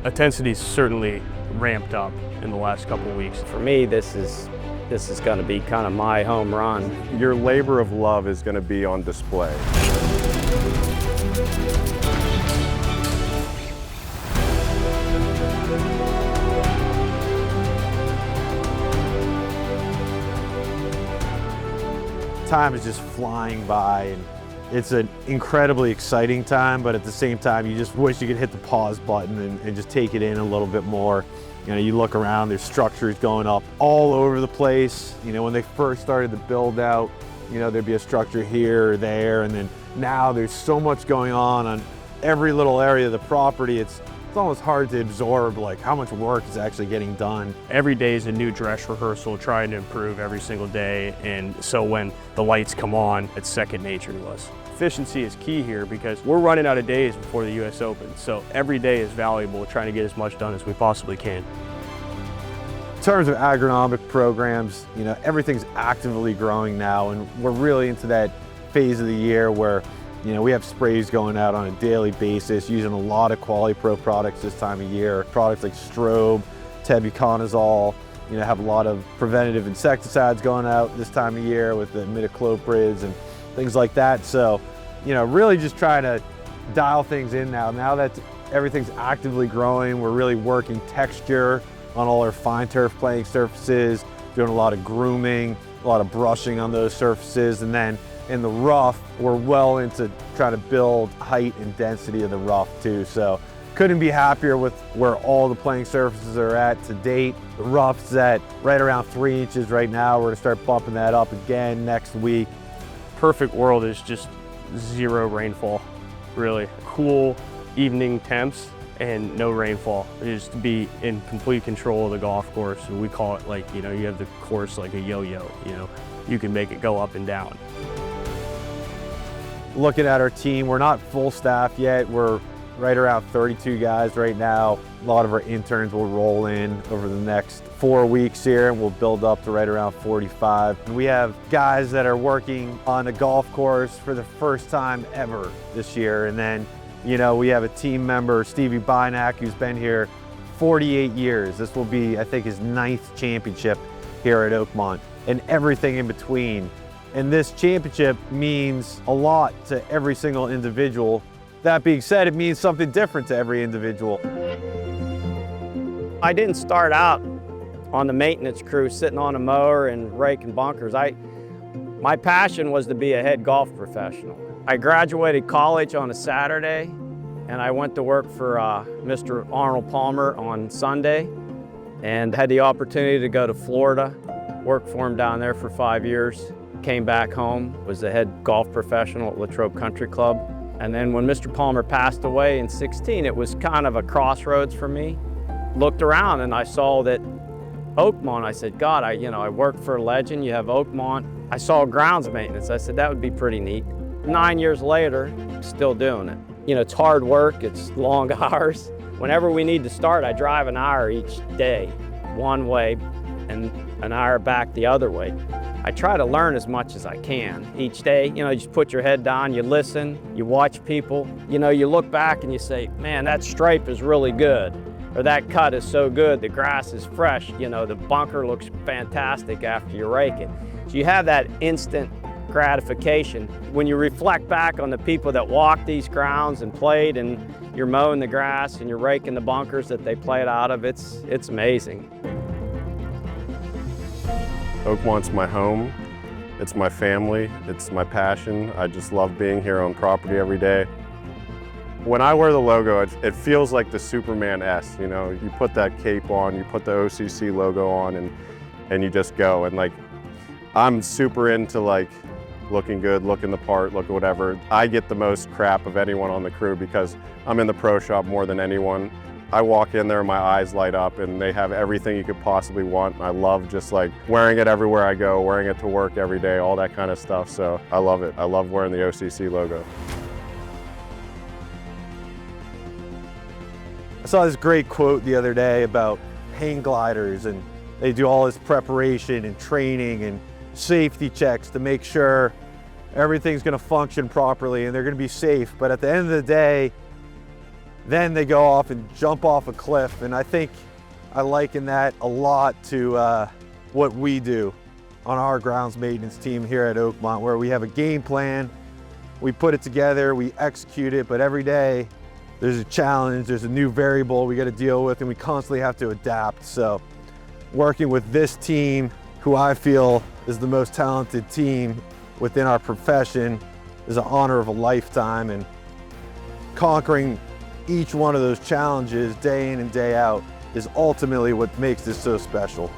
Intensity's certainly ramped up in the last couple of weeks. For me, this is going to be kind of my home run. Your labor of love is going to be on display. Time is just flying by, and it's an incredibly exciting time, but at the same time, you just wish you could hit the pause button and just take it in a little bit more. You know, you look around, there's structures going up all over the place. You know, when they first started the build out, you know, there'd be a structure here or there, and then now there's so much going on every little area of the property. It's almost hard to absorb like how much work is actually getting done. Every day is a new dress rehearsal, trying to improve every single day, and so when the lights come on, it's second nature to us. Efficiency is key here because we're running out of days before the US Open, so every day is valuable, trying to get as much done as we possibly can. In terms of agronomic programs, you know, everything's actively growing now, and we're really into that phase of the year where, you know, we have sprays going out on a daily basis, using a lot of Quali-Pro products this time of year. Products like strobe, tebuconazole, you know, have a lot of preventative insecticides going out this time of year with the imidacloprids and things like that. So, you know, really just trying to dial things in now. Now that everything's actively growing, we're really working texture on all our fine turf playing surfaces, doing a lot of grooming, a lot of brushing on those surfaces, and then in the rough, we're well into trying to build height and density of the rough too. So couldn't be happier with where all the playing surfaces are at to date. The rough's at right around 3 inches right now. We're gonna start bumping that up again next week. Perfect world is just zero rainfall, really. Cool evening temps and no rainfall. Just to be in complete control of the golf course. And we call it like, you know, you have the course like a yo-yo, you know, you can make it go up and down. Looking at our team, we're not full staff yet. We're right around 32 guys right now. A lot of our interns will roll in over the next 4 weeks here, and we'll build up to right around 45. And we have guys that are working on a golf course for the first time ever this year. And then, you know, we have a team member, Stevie Bynack, who's been here 48 years. This will be, I think, his 9th championship here at Oakmont, and everything in between. And this championship means a lot to every single individual. That being said, it means something different to every individual. I didn't start out on the maintenance crew sitting on a mower and raking bunkers. My passion was to be a head golf professional. I graduated college on a Saturday, and I went to work for Mr. Arnold Palmer on Sunday, and had the opportunity to go to Florida, work for him down there for 5 years. Came back home, was the head golf professional at Oakmont Country Club. And then when Mr. Palmer passed away in '16, it was kind of a crossroads for me. Looked around and I saw that Oakmont, I said, God, I work for a legend, you have Oakmont. I saw grounds maintenance, I said, that would be pretty neat. 9 years later, still doing it. You know, it's hard work, it's long hours. Whenever we need to start, I drive an hour each day, one way, and an hour back the other way. I try to learn as much as I can each day. You know, you just put your head down, you listen, you watch people. You know, you look back and you say, man, that stripe is really good, or that cut is so good, the grass is fresh, you know, the bunker looks fantastic after you rake it. So you have that instant gratification. When you reflect back on the people that walked these grounds and played, and you're mowing the grass and you're raking the bunkers that they played out of, it's amazing. Oakmont's my home, it's my family, it's my passion. I just love being here on property every day. When I wear the logo, it feels like the Superman S, you know? You put that cape on, you put the OCC logo on, and you just go. And like, I'm super into like looking good, looking the part, looking whatever. I get the most crap of anyone on the crew because I'm in the pro shop more than anyone. I walk in there and my eyes light up, and they have everything you could possibly want. I love just like wearing it everywhere I go, wearing it to work every day, all that kind of stuff. So I love it. I love wearing the OCC logo. I saw this great quote the other day about hang gliders, and they do all this preparation and training and safety checks to make sure everything's gonna function properly and they're gonna be safe. But at the end of the day, then they go off and jump off a cliff. And I think I liken that a lot to what we do on our grounds maintenance team here at Oakmont, where we have a game plan, we put it together, we execute it, but every day there's a challenge, there's a new variable we got to deal with, and we constantly have to adapt. So working with this team, who I feel is the most talented team within our profession, is an honor of a lifetime, and conquering each one of those challenges day in and day out is ultimately what makes this so special.